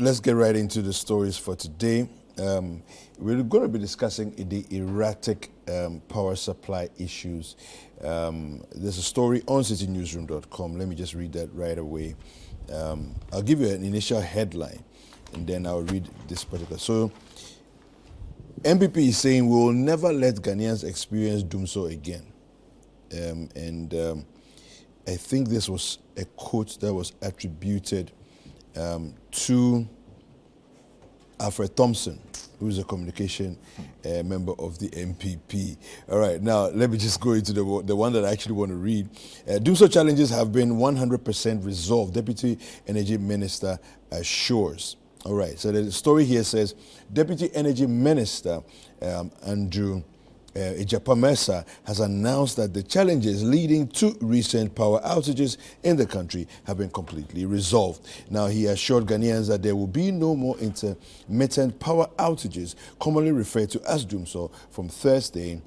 Let's get right into the stories for today. We're going to be discussing the erratic power supply issues. There's a story on citinewsroom.com. Let me just read that right away. I'll give you an initial headline, and then I'll read this particular. So, MPP is saying we will never let Ghanaians experience DUMSOR again. I think this was a quote that was attributed to Alfred Thompson, who is a communication member of the MPP. All right, now let me just go into the one that I actually want to read. DUMSOR challenges have been 100% resolved, Deputy Energy Minister assures. All right, so the story here says, Deputy Energy Minister Andrew Ejapamesa has announced that the challenges leading to recent power outages in the country have been completely resolved. Now, he assured Ghanaians that there will be no more intermittent power outages, commonly referred to as DUMSOR, from Thursday,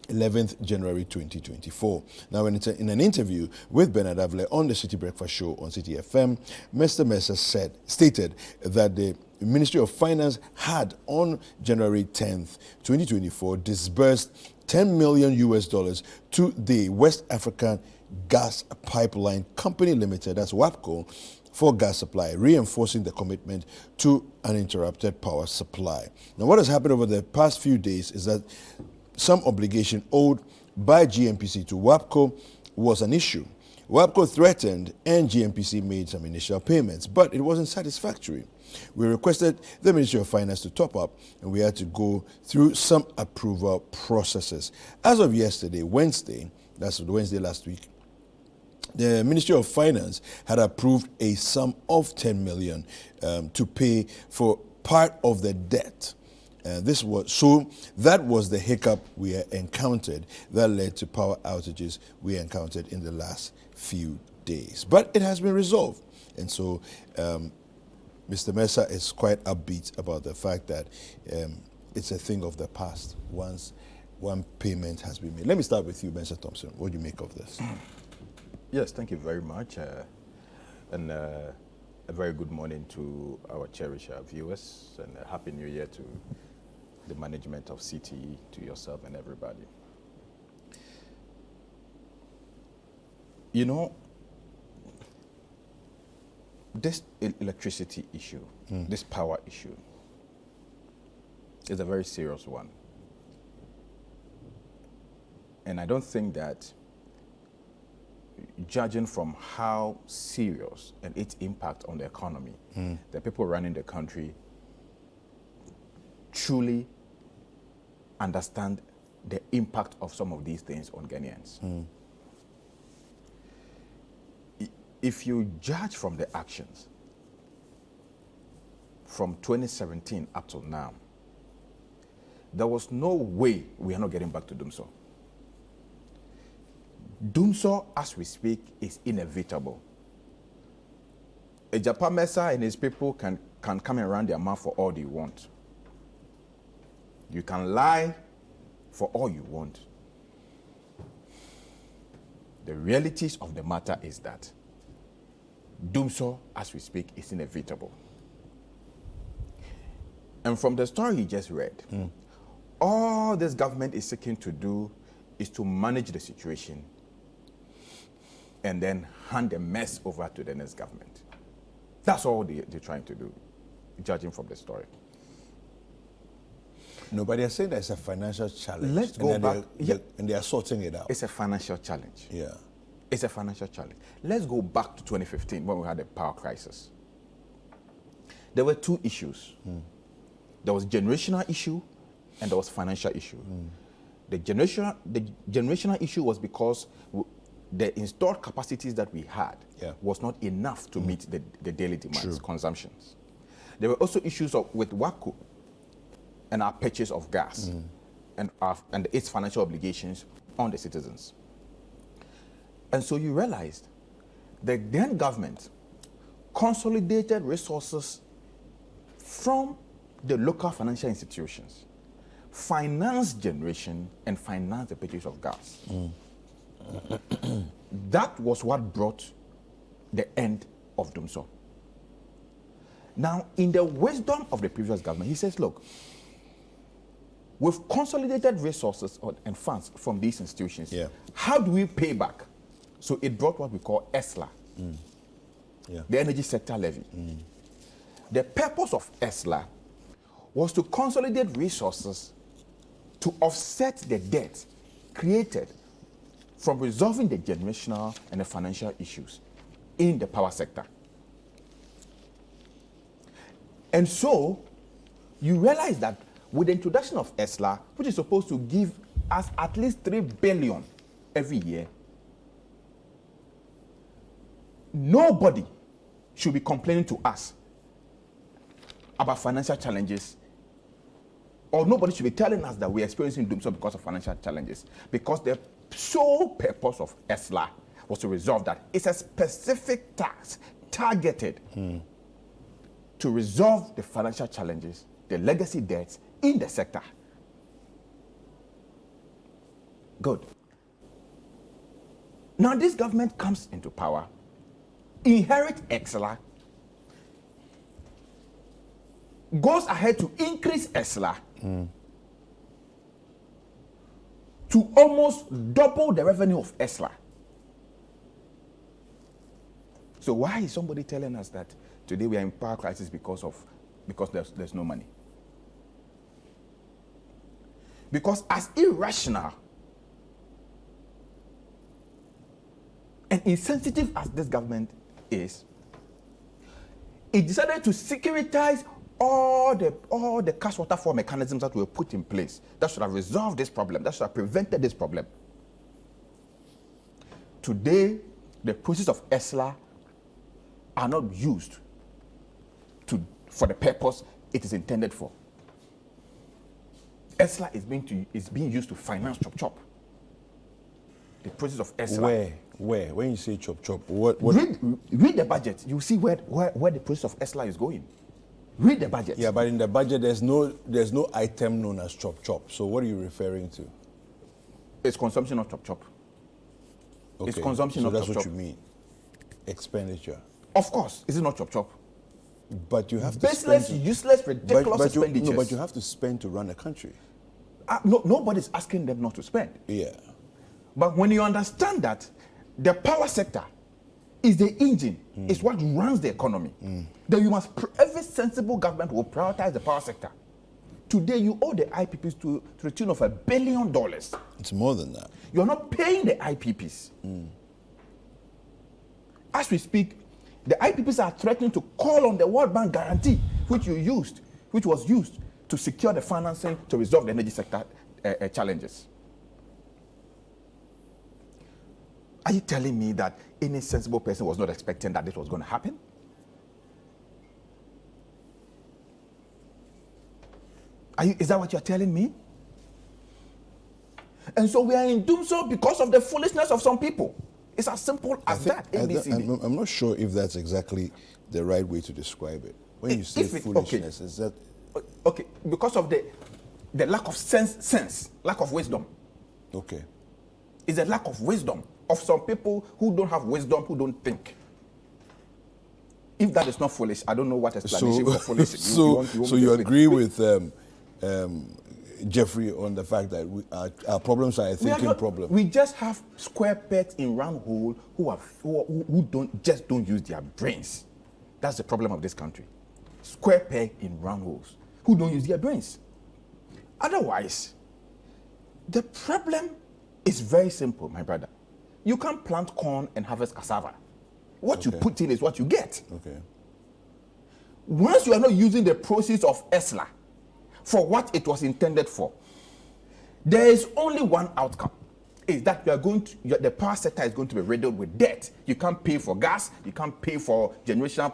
11th January 2024. Now, in an interview with Bernard Avle on the Citi Breakfast Show on Citi FM, Mr. Mesa stated that the Ministry of Finance had on January 10th, 2024, disbursed $10 million to the West African Gas Pipeline Company Limited, that's WAPCO, for gas supply, reinforcing the commitment to uninterrupted power supply. Now, what has happened over the past few days is that some obligation owed by GNPC to WAPCO was an issue. WAPCO threatened and GNPC made some initial payments, but it wasn't satisfactory. We requested the Ministry of Finance to top up, and we had to go through some approval processes. As of yesterday, Wednesday, that's Wednesday last week, the Ministry of Finance had approved a sum of $10 million to pay for part of the debt. That was the hiccup we encountered that led to power outages we encountered in the last few days. But it has been resolved. And so Mr. Mesa is quite upbeat about the fact that it's a thing of the past once one payment has been made. Let me start with you, Mr. Thompson. What do you make of this? Yes, thank you very much. And a very good morning to our cherished viewers, and a Happy New Year to the management of Citi, to yourself and everybody. You know, this electricity issue, this power issue, is a very serious one. And I don't think that, judging from how serious and its impact on the economy, the people running the country truly understand the impact of some of these things on Ghanaians. If you judge from the actions from 2017 up till now, there was no way we are not getting back to DUMSOR. DUMSOR, as we speak, is inevitable. Ejapamesa and his people can come around their mouth for all they want. You can lie for all you want. The realities of the matter is that DUMSOR, as we speak, is inevitable. And from the story you just read, all this government is seeking to do is to manage the situation and then hand the mess over to the next government. That's all they're trying to do, judging from the story. Nobody is saying that it's a financial challenge. Let's go back. And they are sorting it out. It's a financial challenge. Yeah. It's a financial challenge. Let's go back to 2015 when we had the power crisis. There were two issues. There was generational issue and there was financial issue. The generational issue was because the installed capacities that we had was not enough to meet the daily demands, consumptions. There were also issues with WAPCO and our purchase of gas and its financial obligations on the citizens. And so you realized the then government consolidated resources from the local financial institutions, financed generation, and financed the purchase of gas. That was what brought the end of DUMSOR. Now, in the wisdom of the previous government, he says, look, we've consolidated resources and funds from these institutions. Yeah. How do we pay back? So it brought what we call ESLA, the Energy Sector Levy. The purpose of ESLA was to consolidate resources to offset the debt created from resolving the generational and the financial issues in the power sector. And so you realize that with the introduction of ESLA, which is supposed to give us at least 3 billion every year, nobody should be complaining to us about financial challenges, or nobody should be telling us that we're experiencing DUMSOR because of financial challenges, because the sole purpose of ESLA was to resolve that. It's a specific tax targeted to resolve the financial challenges, the legacy debts in the sector. Good. Now this government comes into power, inherits ESLA, goes ahead to increase ESLA to almost double the revenue of ESLA. So why is somebody telling us that today we are in power crisis because there's no money? Because as irrational and insensitive as this government is, it decided to securitize all the cash waterfall mechanisms that were put in place that should have resolved this problem, that should have prevented this problem. Today, the process of ESLA are not used for the purpose it is intended for. ESLA is being used to finance chop. The process of ESLA. Where? When you say chop, what? Read the budget. You see where the process of ESLA is going. Read the budget. Yeah, but in the budget, there's no item known as chop. So what are you referring to? It's consumption of chop. Okay. It's consumption of chop. So that's what you mean. Expenditure. Of course, is it not chop? But you have to baseless, useless, ridiculous expenditures. But you have to spend to run a country. Nobody's asking them not to spend. Yeah. But when you understand that the power sector is the engine, is what runs the economy, then you must, every sensible government will prioritize the power sector. Today, you owe the IPPs to the tune of $1 billion. It's more than that. You're not paying the IPPs. As we speak, the IPPs are threatening to call on the World Bank guarantee, which was used to secure the financing to resolve the energy sector challenges. Are you telling me that any sensible person was not expecting that this was going to happen? Is that what you're telling me? And so we are in DUMSOR because of the foolishness of some people. It's as simple as that. I'm not sure if that's exactly the right way to describe it. When you say foolishness, is that... Okay, because of the lack of sense, lack of wisdom. Okay. It's a lack of wisdom of some people who don't have wisdom, who don't think. If that is not foolish, I don't know what explanation for foolish. So you agree with Jeffrey on the fact that our problems are a thinking problem? We just have square pegs in round hole who don't use their brains. That's the problem of this country. Square peg in round holes who don't use their brains. Otherwise, the problem is very simple, my brother. You can't plant corn and harvest cassava. What you put in is what you get. Okay. Once you are not using the proceeds of ESLA for what it was intended for, there is only one outcome. Is that the power sector is going to be riddled with debt. You can't pay for gas. You can't pay for generational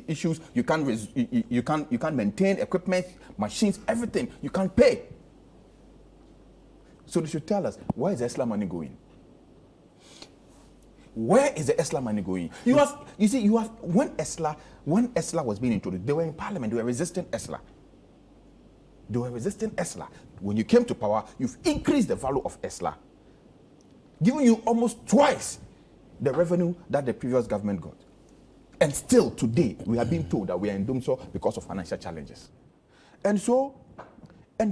issues. You can't maintain equipment, machines, everything. You can't pay. So they should tell us, where is the ESLA money going? Where is the ESLA money going? When ESLA was being introduced, they were in parliament. They were resisting ESLA. When you came to power, you've increased the value of ESLA, giving you almost twice the revenue that the previous government got. And still today, we are being told that we are in DUMSOR because of financial challenges. And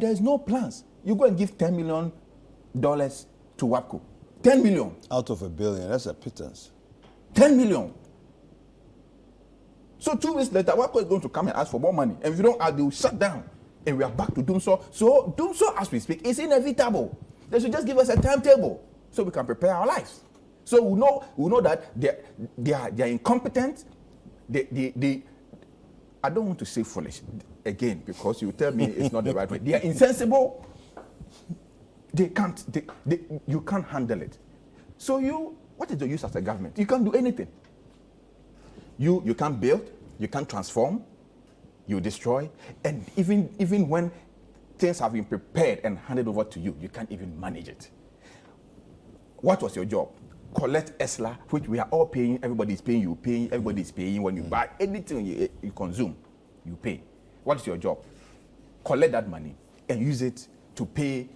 there's no plans. You go and give $10 million to WAPCO. 10 million. Out of $1 billion, that's a pittance. 10 million. So 2 weeks later, WAPCO is going to come and ask for more money. And if you don't ask, they will shut down. And we are back to DUMSOR. So DUMSOR, as we speak, is inevitable. They should just give us a timetable so we can prepare our lives. So we know that they are incompetent. I don't want to say foolish again because you tell me it's not the right way. They are insensible. You can't handle it. So what is the use as a government? You can't do anything. You can't build, you can't transform, you destroy, and even when things have been prepared and handed over to you, you can't even manage it. What was your job? Collect ESLA, which we are all paying. Everybody is paying. You pay. Everybody is paying. When you buy anything you consume, you pay. What is your job? Collect that money and use it to pay,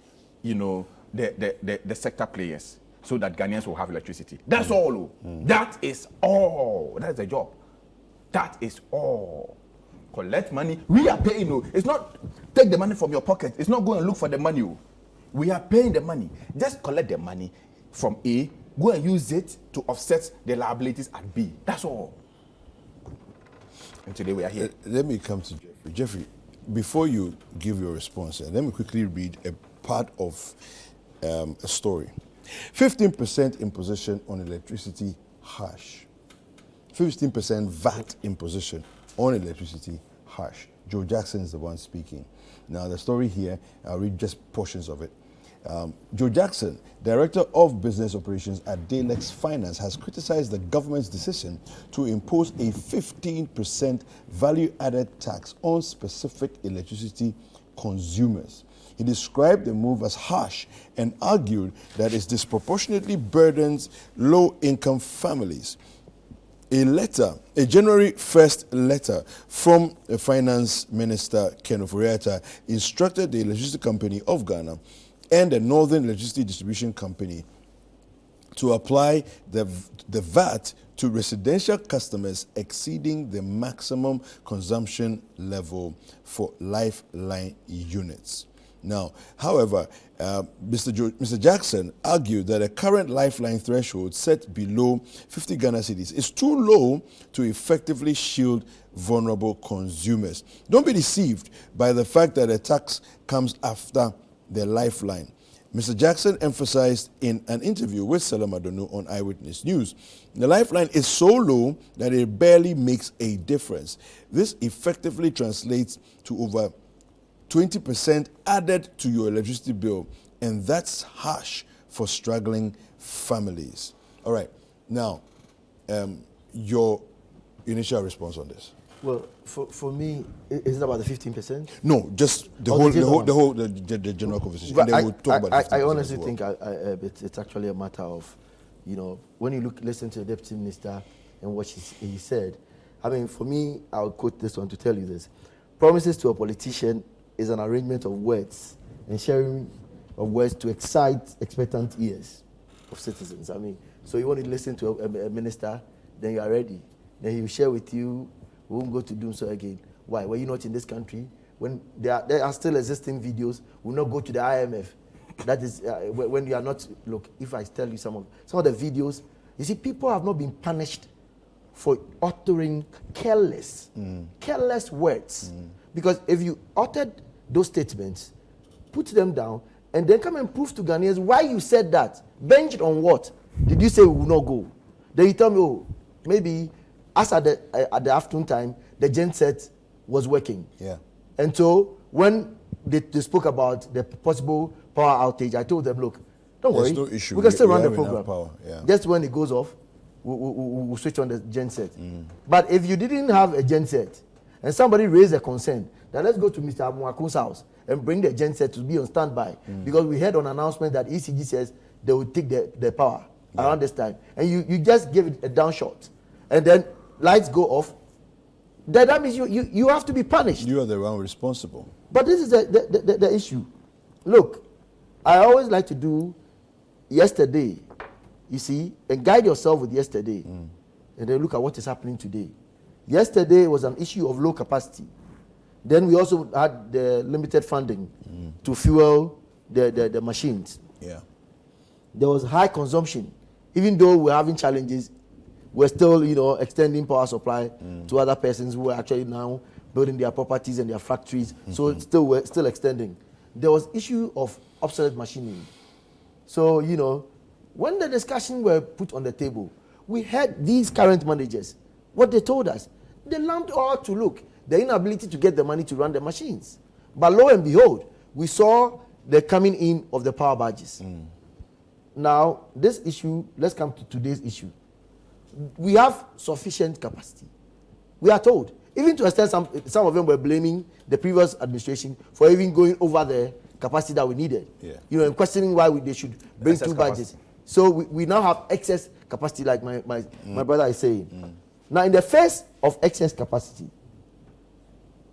the sector players so that Ghanaians will have electricity. That's all. That is all. That is the job. That is all. Collect money. We are paying. It's not take the money from your pocket. It's not go and look for the money. We are paying the money. Just collect the money from A. Go and use it to offset the liabilities at B. That's all. And today we are here. Let me come to Jeffrey. Jeffrey, before you give your response, let me quickly read a part of a story. 15% imposition on electricity, harsh. 15% VAT imposition on electricity, harsh. Joe Jackson is the one speaking. Now, the story here, I'll read just portions of it. Joe Jackson, Director of Business Operations at Dalex Finance, has criticized the government's decision to impose a 15% value-added tax on specific electricity consumers. He described the move as harsh and argued that it disproportionately burdens low-income families. A January 1st letter from the Finance Minister, Ken Ofori-Atta, instructed the Electricity Company of Ghana and the Northern Electricity Distribution Company to apply the VAT to residential customers exceeding the maximum consumption level for lifeline units. Now, however, Mr. Jackson argued that the current lifeline threshold set below 50 Ghana cedis is too low to effectively shield vulnerable consumers. Don't be deceived by the fact that the tax comes after the lifeline. Mr. Jackson emphasized in an interview with Salam Adonu on Eyewitness News, the lifeline is so low that it barely makes a difference. This effectively translates to over 20% added to your electricity bill, and that's harsh for struggling families. All right, now, your initial response on this? Well, for me, is it about the 15%? No, just the general conversation. But and then we'll talk about 15% I honestly as well. think it's actually a matter of, when you listen to the Deputy Minister and what he said. I mean, for me, I'll quote this one to tell you this. Promises to a politician is an arrangement of words and sharing of words to excite expectant ears of citizens. I mean, so you want to listen to a minister, then you are ready. Then he will share with you, we won't go to DUMSOR again. Why? Were you not in this country? When there are still existing videos, we will not go to the IMF. That is, when you are not, look, if I tell you some of the videos, you see, people have not been punished for uttering careless words. Because if you uttered those statements, put them down, and then come and prove to Ghanaians why you said that. Benched on what? Did you say we will not go? Then you tell me, oh, maybe as at the afternoon time, the genset was working. Yeah. And so when they spoke about the possible power outage, I told them, look, don't worry. No issue. We can still run the have enough program. power. Yeah. Just when it goes off, we'll switch on the genset. But if you didn't have a genset, and somebody raised a concern, then let's go to Mr. Mwakun's house and bring the genset to be on standby. Because we heard on announcement that ECG says they will take the power around this time. And you just give it a down shot. And then lights go off. Then that means you have to be punished. You are the one responsible. But this is the issue. Look, I always like to do yesterday, you see, and guide yourself with yesterday. And then look at what is happening today. Yesterday was an issue of low capacity. Then we also had the limited funding to fuel the machines. Yeah. There was high consumption. Even though we're having challenges, we're still, extending power supply to other persons who are actually now building their properties and their factories. So we're still extending. There was issue of obsolete machinery. So, when the discussion were put on the table, we heard these current managers, what they told us. They lumped all to look, the inability to get the money to run the machines. But lo and behold, we saw the coming in of the power badges. Now, this issue, let's come to today's issue. We have sufficient capacity. We are told, even to extent some of them were blaming the previous administration for even going over the capacity that we needed. Yeah. And questioning why they should bring Excess two capacity. badges. So we now have excess capacity, like my brother is saying. Now, in the face of excess capacity,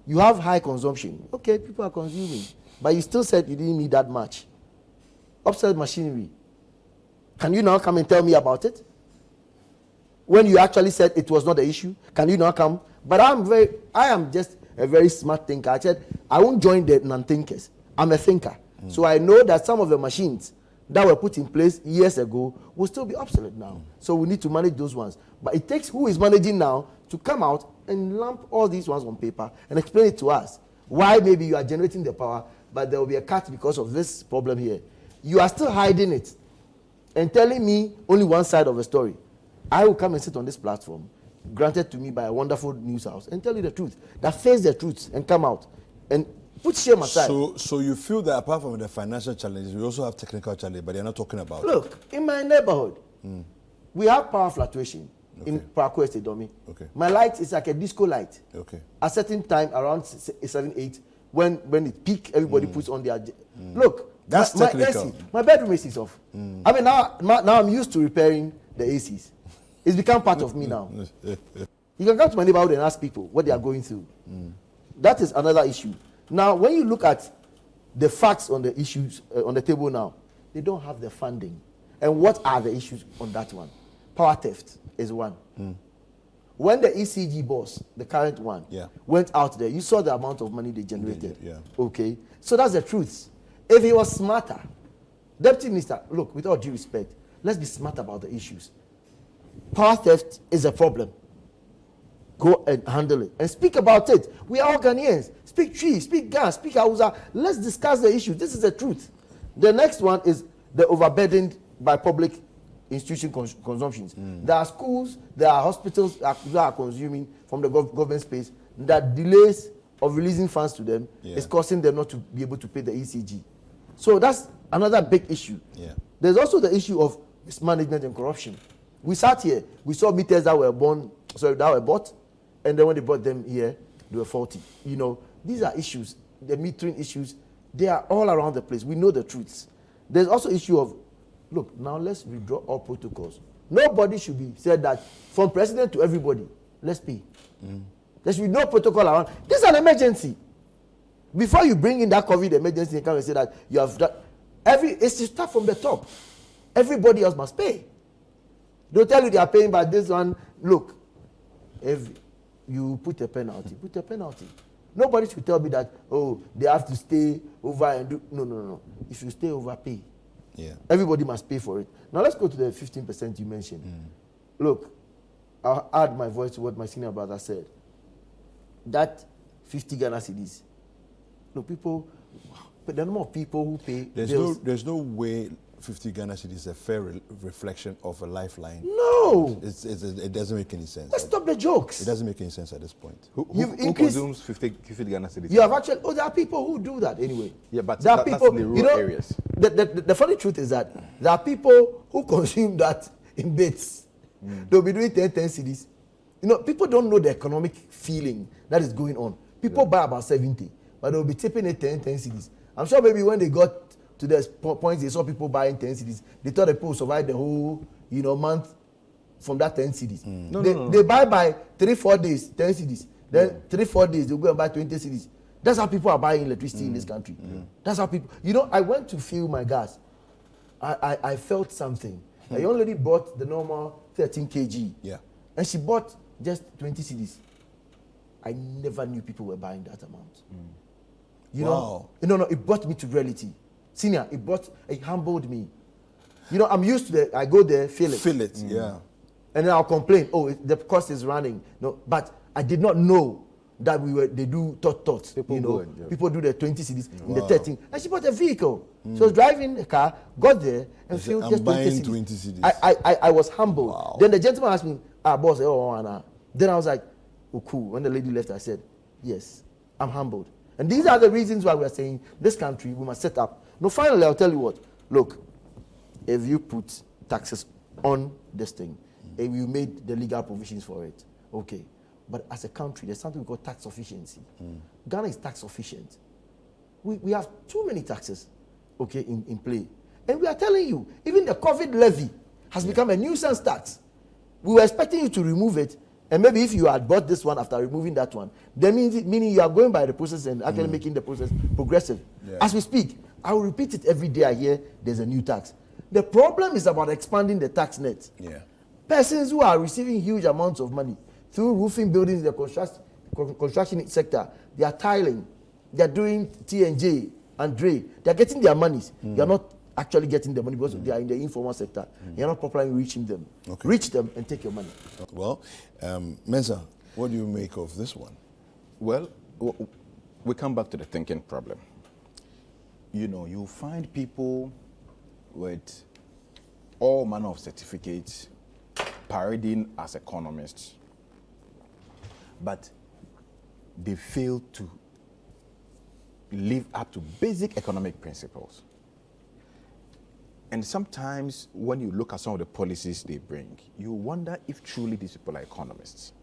you have high consumption. Okay, people are consuming, but you still said you didn't need that much. Obsolete machinery. Can you now come and tell me about it? When you actually said it was not the issue, can you now come? But I am just a very smart thinker. I said I won't join the non-thinkers. I'm a thinker. So I know that some of the machines that were put in place years ago will still be obsolete now. So we need to manage those ones. But it takes who is managing now to come out and lump all these ones on paper and explain it to us. Why maybe you are generating the power, but there will be a cut because of this problem here. You are still hiding it and telling me only one side of the story. I will come and sit on this platform, granted to me by a wonderful news house, and tell you the truth. That face the truth and come out and put shame aside. So you feel that apart from the financial challenges, we also have technical challenges, but they're not talking about it. Look, in my neighborhood, we have power fluctuation in Parako Estate, Domi. Okay. My light is like a disco light. Okay. At certain time, around 7, 8, when it peak, everybody puts on their... Look, That's technical. My bedroom AC is off. I mean, now I'm used to repairing the ACs. It's become part of me now. You can come to my neighborhood and ask people what they are going through. That is another issue. Now, when you look at the facts on the issues on the table now, they don't have the funding. And what are the issues on that one? Power theft is one. When the ECG boss, the current one, went out there, you saw the amount of money they generated. Okay? So that's the truth. If he was smarter, Deputy Minister, look, with all due respect, let's be smart about the issues. Power theft is a problem. Go and handle it. And speak about it. We are all Ghanaians. Speak Tree, speak gas, speak Hausa. Let's discuss the issue. This is the truth. The next one is the overburdened by public institution consumptions. There are schools, there are hospitals that are consuming from the government space. That delays of releasing funds to them is causing them not to be able to pay the ECG. So that's another big issue. There's also the issue of mismanagement and corruption. We sat here, we saw meters that were bought, and then when they brought them here, they were faulty. These are issues, the metering issues, they are all around the place. We know the truths. There's also issue of, look, now let's withdraw all protocols. Nobody should be said that from president to everybody, let's pay. There should be no protocol around. This is an emergency. Before you bring in that COVID emergency, you can't say that you have that. It's to start from the top. Everybody else must pay. They'll tell you they are paying, but this one, look, if you put a penalty, put a penalty. Nobody should tell me that, they have to stay over and do. No. If you stay over, pay. Everybody must pay for it. Now let's go to the 15% you mentioned. Look, I'll add my voice to what my senior brother said. That 50 Ghana cedis. Look, but the number of people who pay There's no way 50 Ghana cedis is a fair reflection of a lifeline. No. It doesn't make any sense. Let's stop the jokes. It doesn't make any sense at this point. Who consumes 50 Ghana cedis? You have actually, there are people who do that anyway. Yeah, but there are that's people, in the rural areas. The funny truth is that there are people who consume that in bits. They'll be doing 10 cedis. People don't know the economic feeling that is going on. People buy about 70, but they'll be tipping it 10 cedis. I'm sure maybe when they got to the point they saw people buying 10 cedis, they thought the people survived the whole month from that 10 cedis. They buy by 3-4 days 10 cedis. Then 3-4 days they'll go and buy 20 cedis. That's how people are buying electricity in this country. That's how people. I went to fill my gas. I felt something. A young lady bought the normal 13 kg. Yeah. And she bought just 20 cedis. I never knew people were buying that amount. You Wow. know, no, it brought me to reality. Senior, it humbled me. You know, I'm used to I go there, feel it. Feel it, yeah. And then I'll complain, the cost is running. No, but I did not know that they do thoughts. People do the 20 cedis in the 13. And she bought a vehicle. She was driving a car, got there, and filled I'm just 20 buying cedis. 20 cedis. I was humbled. Wow. Then the gentleman asked me, boss, Then I was like, oh, cool. When the lady left, I said, yes, I'm humbled. And these are the reasons why we're saying this country, we must set up. No, finally, I'll tell you what. Look, if you put taxes on this thing, if you made the legal provisions for it, okay. But as a country, there's something we call tax efficiency. Ghana is tax efficient. We have too many taxes, okay, in play. And we are telling you, even the COVID levy has become a nuisance tax. We were expecting you to remove it, and maybe if you had bought this one after removing that one, then meaning you are going by the process and actually making the process progressive. Yeah. As we speak, I will repeat it every day I hear there's a new tax. The problem is about expanding the tax net. Yeah. Persons who are receiving huge amounts of money through roofing buildings, the construction sector, they are tiling, they are doing T&J and Dre, they are getting their monies. You are not actually getting the money because they are in the informal sector. You are not properly reaching them. Okay. Reach them and take your money. Well, Mensa, what do you make of this one? Well, we come back to the thinking problem. You know, you find people with all manner of certificates parading as economists, but they fail to live up to basic economic principles. And sometimes when you look at some of the policies they bring, you wonder if truly these people are economists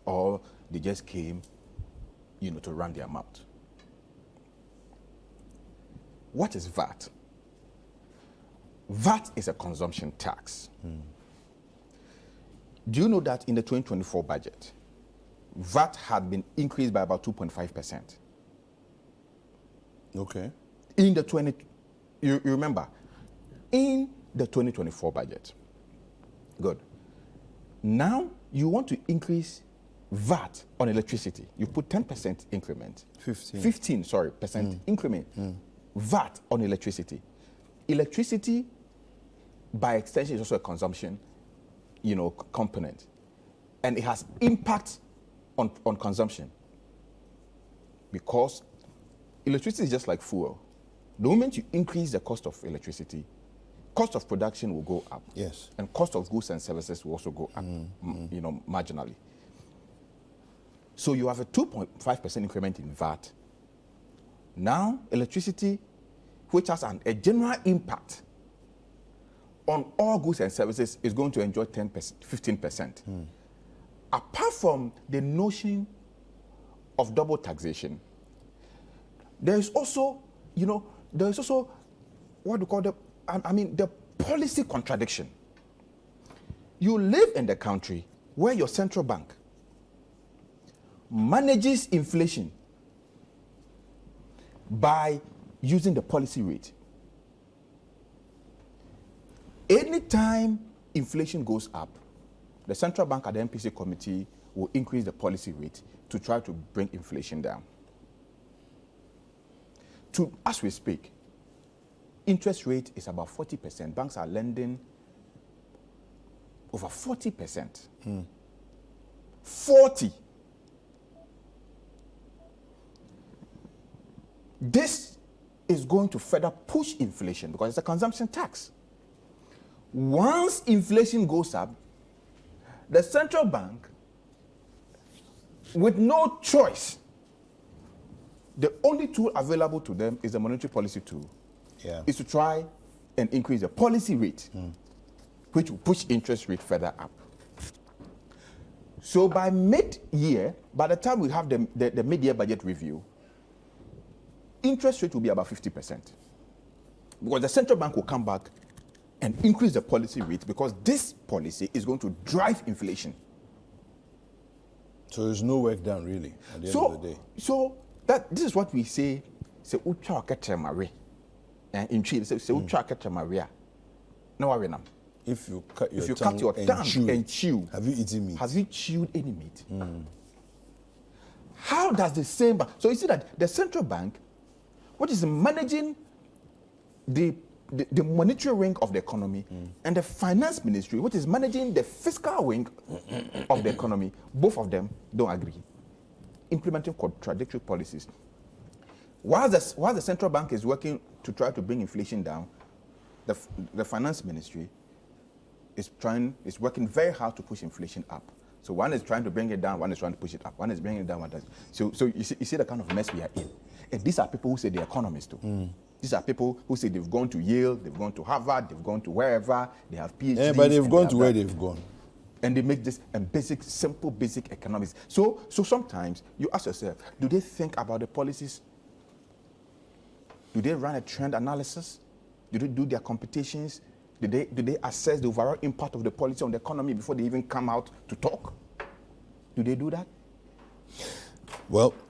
or they just came, you know, to run their mouth. What is VAT? VAT is a consumption tax. Do you know that in the 2024 budget, VAT had been increased by about 2.5%? Okay. In the you remember, in the 2024 budget. Good. Now you want to increase VAT on electricity. You put 10% increment. 15 percent increment. VAT on electricity. Electricity, by extension, is also a consumption, you know, component. And it has impact on consumption. Because electricity is just like fuel. The moment you increase the cost of electricity, cost of production will go up. Yes. And cost of goods and services will also go up, you know, marginally. So you have a 2.5% increment in VAT. Now, electricity, which has a general impact on all goods and services, is going to enjoy 10%, 15%. Apart from the notion of double taxation, there is also, you know, what we call the policy contradiction. You live in the country where your central bank manages inflation by using the policy rate. Anytime inflation goes up, the central bank at the MPC committee will increase the policy rate to try to bring inflation down. As we speak, interest rate is about 40%. Banks are lending over 40%. 40. This is going to further push inflation because it's a consumption tax. Once inflation goes up, the central bank, with no choice, the only tool available to them is the monetary policy tool. Yeah. Is to try and increase the policy rate, which will push interest rate further up. So by mid-year, by the time we have the mid-year budget review, interest rate will be about 50%. Because the central bank will come back and increase the policy rate because this policy is going to drive inflation. So there's no work done really at the end of the day. So this is what we say ucha ketre mare. In Chile, say ucha ketre mare. No worry now. If you cut your tongue and chew, and chew, have you eaten meat? have you chewed any meat? How does the same bank? So you see that the central bank, which is managing the monetary wing of the economy, and the finance ministry, which is managing the fiscal wing of the economy, both of them don't agree, implementing contradictory policies. While the central bank is working to try to bring inflation down, the finance ministry is working very hard to push inflation up. So one is trying to bring it down, one is trying to push it up. One is bringing it down, one does. So you see the kind of mess we are in. And these are people who say they're economists too. These are people who say they've gone to Yale, they've gone to Harvard, they've gone to wherever, they have PhDs. Yeah, but they've gone to where they've gone. And they make this simple basic economics. So sometimes you ask yourself, do they think about the policies? Do they run a trend analysis? Do they do their computations? Do they assess the overall impact of the policy on the economy before they even come out to talk? Do they do that? Well,